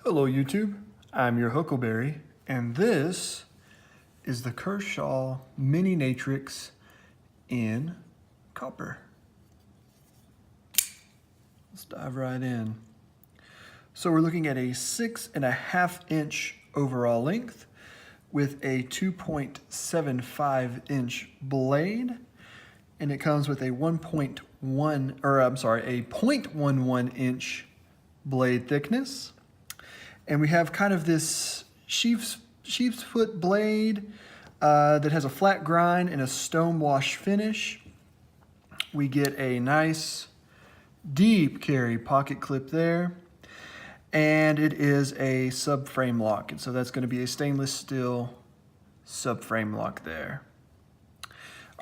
Hello YouTube, I'm your Huckleberry, and this is the Kershaw Mini Natrix in copper. Let's dive right in. So we're looking at a 6.5 inch overall length with a 2.75 inch blade, and it comes with a 0.11 inch blade thickness. And we have kind of this sheep's foot blade that has a flat grind and a stone wash finish. We get a nice deep carry pocket clip there. And it is a subframe lock. And so that's going to be a stainless steel subframe lock there.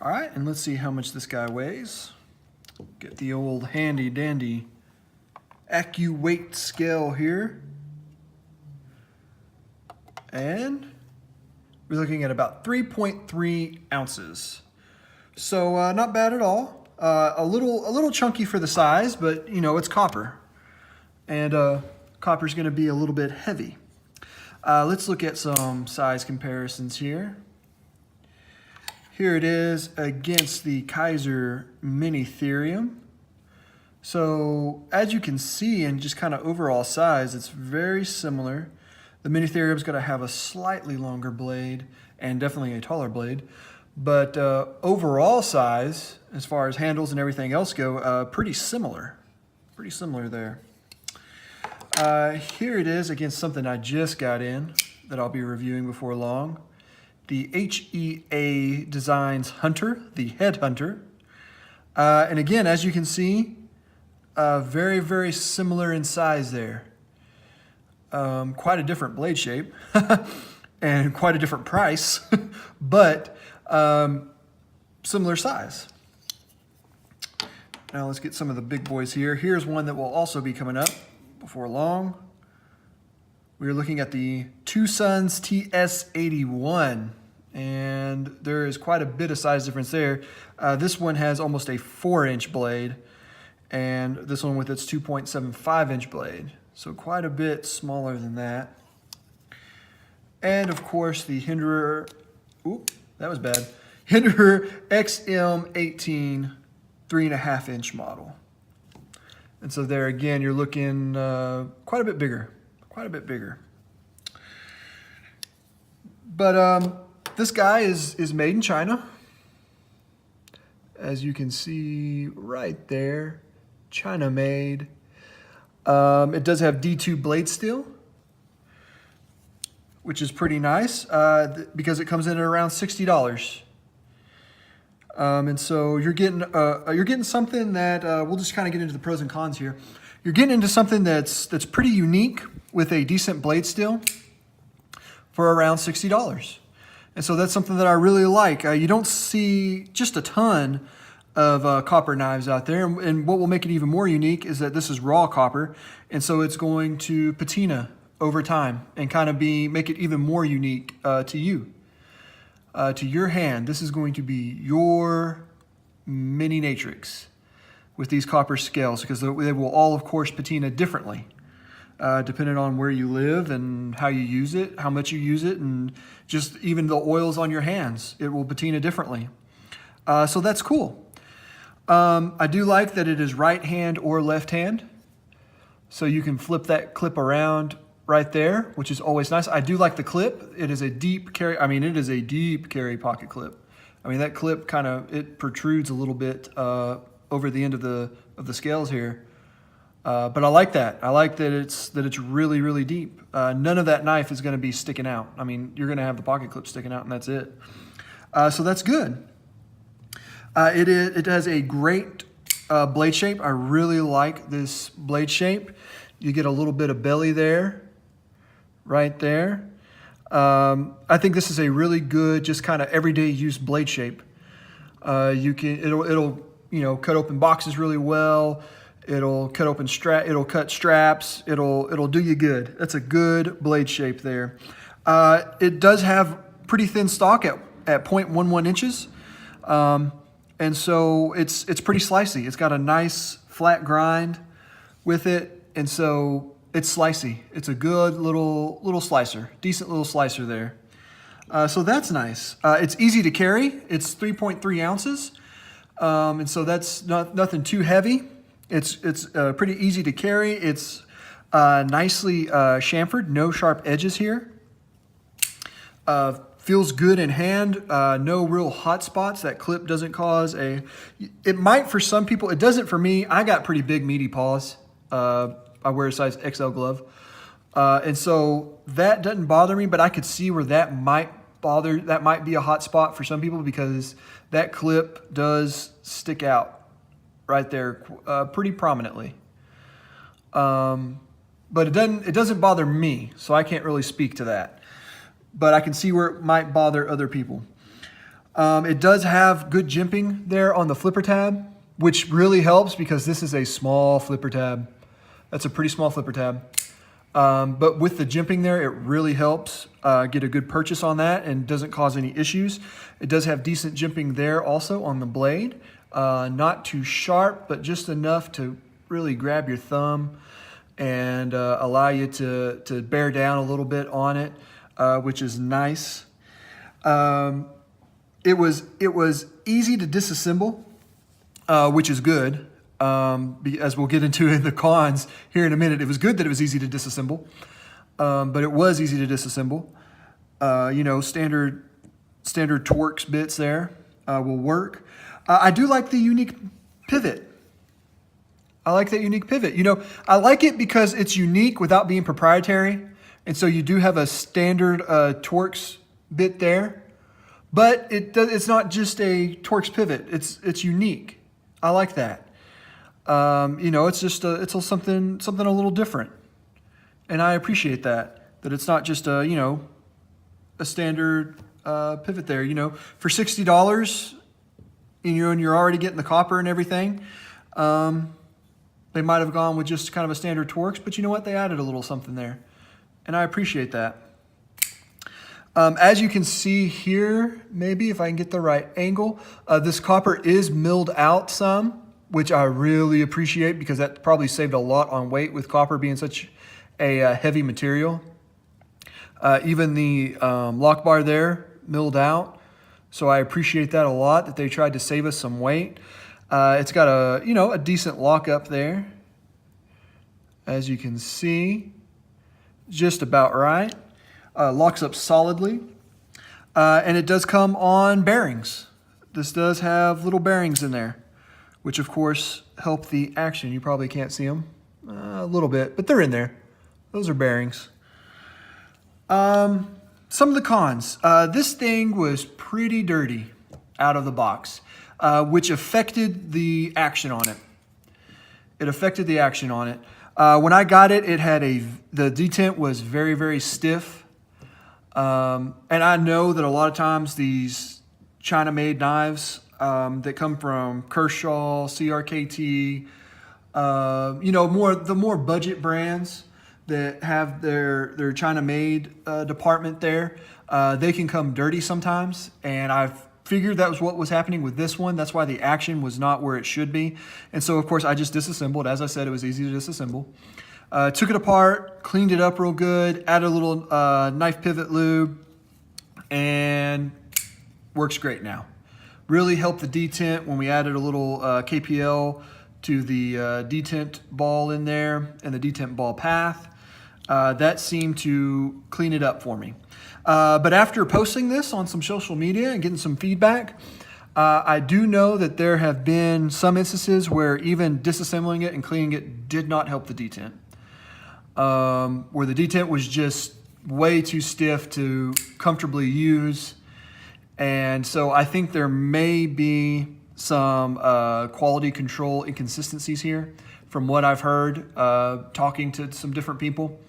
All right, and let's see how much this guy weighs. Get the old handy dandy AccuWeight scale here. And we're looking at about 3.3 ounces. So not bad at all. A little chunky for the size, but you know, it's copper. And copper's gonna be a little bit heavy. Let's look at some size comparisons here. Here it is against the Kaiser Mini Therium. So as you can see in just kind of overall size, it's very similar. The Mini Therium is going to have a slightly longer blade and definitely a taller blade, but overall size, as far as handles and everything else go, pretty similar. Pretty similar there. Here it is against something I just got in that I'll be reviewing before long. The HEA Designs Hunter, the Head Hunter. And again, as you can see, very, very similar in size there. Quite a different blade shape and quite a different price, but similar size. Now let's get some of the big boys here. Here's one that will also be coming up before long. We're looking at the Two Sons TS81, and there is quite a bit of size difference there. This one has almost a 4-inch blade, and this one with its 2.75 inch blade. So quite a bit smaller than that. And of course the Hinderer, oop, that was bad. Hinderer XM18 3.5 inch model. And so there again, you're looking quite a bit bigger, But this guy is made in China. As you can see right there, China made. It does have D2 blade steel, which is pretty nice because it comes in at around $60. And so you're getting something that we'll just kind of get into the pros and cons here. You're getting into something that's pretty unique with a decent blade steel for around $60. And so that's something that I really like. You don't see just a ton of copper knives out there, and what will make it even more unique is that this is raw copper, and so it's going to patina over time and kind of make it even more unique to you, to your hand. This is going to be your Mini Natrix with these copper scales, because they will all, of course, patina differently depending on where you live and how you use it, how much you use it, and just even the oils on your hands. It will patina differently. So that's cool. I do like that it is right hand or left hand. So you can flip that clip around right there, which is always nice. I do like the clip. It is a deep carry. I mean, it is a deep carry pocket clip. I mean, that clip it protrudes a little bit over the end of the scales here. But I like that. I like that it's really, really deep. None of that knife is going to be sticking out. I mean, you're going to have the pocket clip sticking out, and that's it. So that's good. It has a great blade shape. I really like this blade shape. You get a little bit of belly there, right there. I think this is a really good, just kind of everyday use blade shape. It'll cut open boxes really well. It'll cut open it'll cut straps. It'll do you good. That's a good blade shape there. It does have pretty thin stock at 0.11 inches. And so it's pretty slicey. It's got a nice flat grind with it. And so it's slicey. It's a good little slicer, decent little slicer there. So that's nice. It's easy to carry. It's 3.3 ounces. And so that's nothing too heavy. It's pretty easy to carry. It's nicely chamfered, no sharp edges here. Feels good in hand, no real hot spots. That clip doesn't cause it might for some people, it doesn't for me. I got pretty big meaty paws. I wear a size XL glove. And so that doesn't bother me, but I could see where that might be a hot spot for some people because that clip does stick out right there pretty prominently. But it doesn't bother me, so I can't really speak to that. But I can see where it might bother other people. It does have good jimping there on the flipper tab, which really helps because this is a small flipper tab. That's a pretty small flipper tab. But with the jimping there, it really helps get a good purchase on that and doesn't cause any issues. It does have decent jimping there also on the blade. Not too sharp, but just enough to really grab your thumb and allow you to bear down a little bit on it. Which is nice. It was easy to disassemble, which is good. As we'll get into in the cons here in a minute, it was good that it was easy to disassemble, but it was easy to disassemble. Standard Torx bits there will work. I do like the unique pivot. I like that unique pivot. I like it because it's unique without being proprietary. And so you do have a standard Torx bit there, but it's not just a Torx pivot. It's unique. I like that. It's just it's something a little different, and I appreciate that it's not just a standard pivot there. For $60, and you're already getting the copper and everything. They might have gone with just kind of a standard Torx, but you know what? They added a little something there. And I appreciate that. As you can see here, maybe if I can get the right angle, this copper is milled out some, which I really appreciate because that probably saved a lot on weight with copper being such a heavy material. Even the lock bar there milled out. So I appreciate that a lot that they tried to save us some weight. It's got a decent lock up there. As you can see. Just about right. Locks up solidly. And it does come on bearings. This does have little bearings in there, which of course help the action. You probably can't see them a little bit, but they're in there. Those are bearings. Some of the cons. This thing was pretty dirty out of the box, which affected the action on it. It affected the action on it. When I got it, it had the detent was very, very stiff. And I know that a lot of times these China-made knives that come from Kershaw, CRKT, the more budget brands that have their China-made department there, they can come dirty sometimes. And I've figured that was what was happening with this one. That's why the action was not where it should be. And so, of course, I just disassembled. As I said, it was easy to disassemble. Took it apart, cleaned it up real good, added a little knife pivot lube, and works great now. Really helped the detent when we added a little KPL to the detent ball in there and the detent ball path. That seemed to clean it up for me. But after posting this on some social media and getting some feedback, I do know that there have been some instances where even disassembling it and cleaning it did not help the detent. Where the detent was just way too stiff to comfortably use. And so I think there may be some quality control inconsistencies here from what I've heard talking to some different people.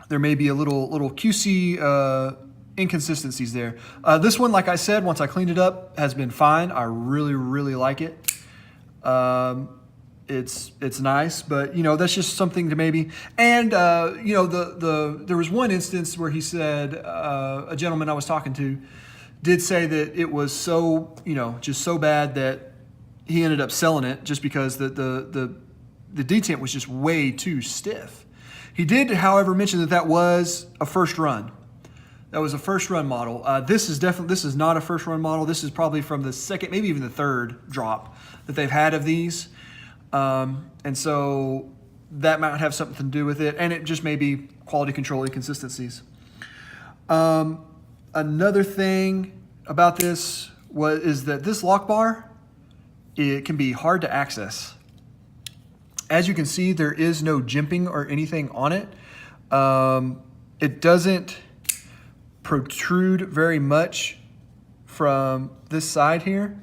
There may be a little QC inconsistencies there. This one, like I said, once I cleaned it up, has been fine. I really, really like it. It's nice, but that's just something to maybe. And there was one instance where he said a gentleman I was talking to did say that it was so just so bad that he ended up selling it just because the the detent was just way too stiff. He did, however, mention that that was a first run. That was a first run model. This is not a first run model. This is probably from the second, maybe even the third drop that they've had of these. And so that might have something to do with it. And it just may be quality control inconsistencies. Another thing about this is that this lock bar, it can be hard to access. As you can see, there is no jimping or anything on it. It doesn't protrude very much from this side here.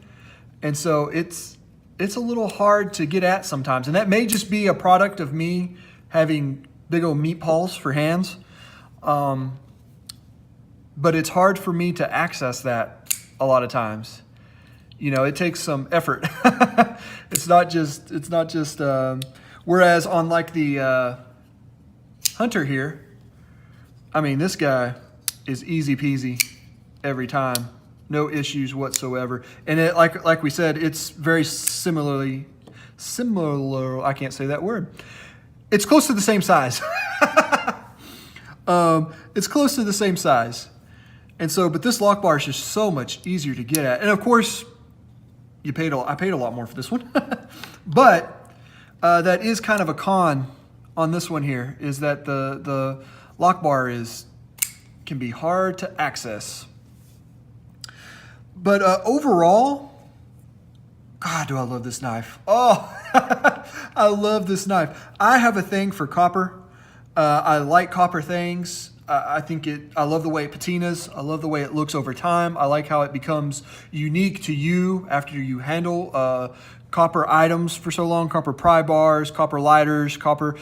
And so it's a little hard to get at sometimes. And that may just be a product of me having big old meat paws for hands. But it's hard for me to access that a lot of times. You know, it takes some effort. It's not just, whereas on like the Hunter here, I mean, this guy is easy peasy every time. No issues whatsoever. And it, like we said, it's very similar, I can't say that word. It's close to the same size. It's close to the same size. And so, but this lock bar is just so much easier to get at. And of course, I paid a lot more for this one. But that is kind of a con on this one here, is that the lock bar can be hard to access. But overall, God, do I love this knife. Oh, I love this knife. I have a thing for copper. I like copper things. I love the way it patinas. I love the way it looks over time. I like how it becomes unique to you after you handle copper items for so long, copper pry bars, copper lighters, copper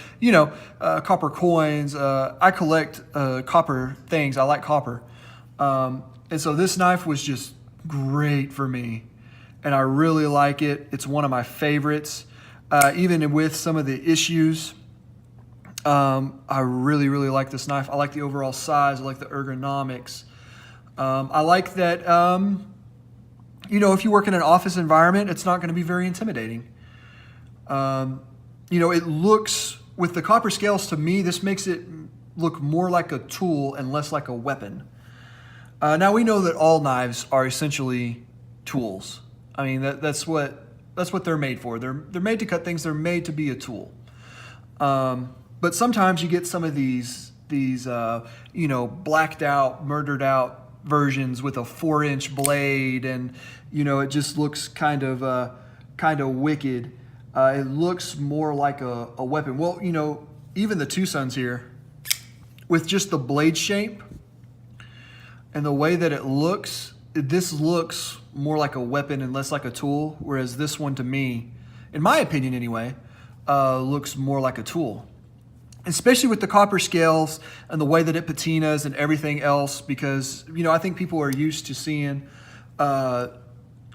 coins. I collect copper things. I like copper. And so this knife was just great for me. And I really like it. It's one of my favorites. Even with some of the issues, I really, really like this knife. I like the overall size. I like the ergonomics. I like that, if you work in an office environment, it's not going to be very intimidating. It looks, with the copper scales, to me, this makes it look more like a tool and less like a weapon. Now we know that all knives are essentially tools. I mean, that's what they're made for. They're made to cut things. They're made to be a tool. But sometimes you get some of these blacked out, murdered out versions with a 4-inch blade, and it just looks kind of wicked. It looks more like a weapon. Well, even the Tucson's here, with just the blade shape and the way that it looks, this looks more like a weapon and less like a tool, whereas this one, to me, in my opinion anyway, looks more like a tool. Especially with the copper scales and the way that it patinas and everything else, because, I think people are used to seeing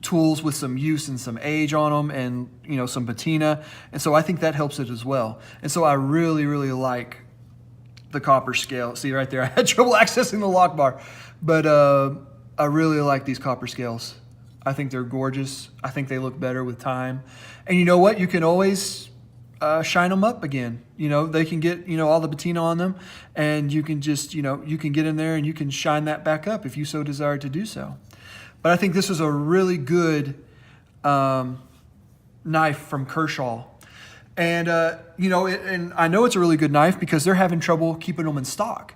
tools with some use and some age on them and, some patina. And so I think that helps it as well. And so I really, really like the copper scale. See right there, I had trouble accessing the lock bar, but I really like these copper scales. I think they're gorgeous. I think they look better with time. And you know what? You can always shine them up again. They can get, all the patina on them, and you can just, you can get in there and you can shine that back up if you so desire to do so. But I think this is a really good knife from Kershaw. And, and I know it's a really good knife because they're having trouble keeping them in stock.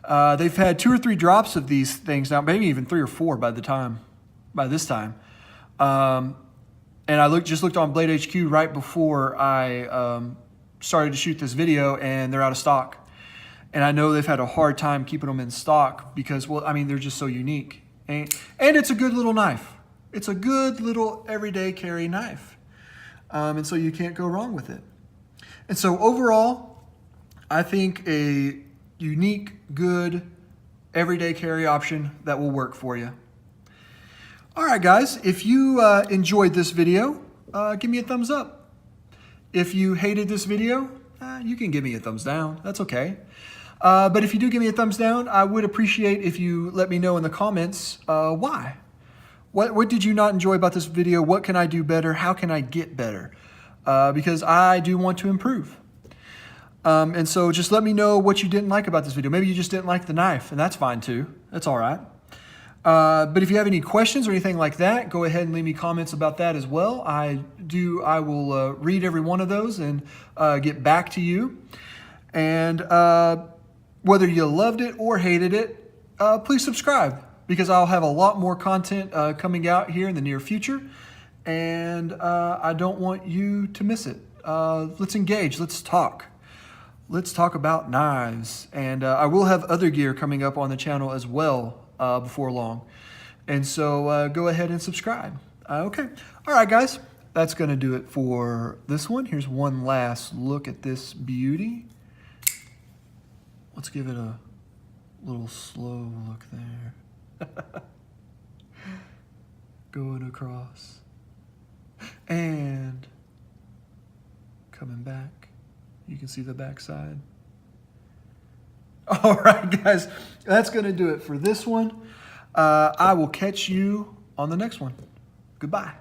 They've had 2 or 3 drops of these things now, maybe even 3 or 4 by this time. And I just looked on Blade HQ right before I started to shoot this video, and they're out of stock. And I know they've had a hard time keeping them in stock because, they're just so unique. And it's a good little knife. It's a good little everyday carry knife. And so you can't go wrong with it. And so overall, I think a unique, good, everyday carry option that will work for you. All right, guys, if you enjoyed this video, give me a thumbs up. If you hated this video, you can give me a thumbs down. That's okay. But if you do give me a thumbs down, I would appreciate if you let me know in the comments why. What did you not enjoy about this video? What can I do better? How can I get better? because I do want to improve. And so just let me know what you didn't like about this video. Maybe you just didn't like the knife, and that's fine too. That's all right. But if you have any questions or anything like that, go ahead and leave me comments about that as well. I will read every one of those and get back to you. And whether you loved it or hated it, please subscribe, because I'll have a lot more content coming out here in the near future. And I don't want you to miss it. Let's engage. Let's talk. Let's talk about knives. And I will have other gear coming up on the channel as well before long. And so go ahead and subscribe. Okay. All right, guys. That's going to do it for this one. Here's one last look at this beauty. Let's give it a little slow look there. Going across. And coming back. You can see the back side. All right, guys, that's going to do it for this one. I will catch you on the next one. Goodbye.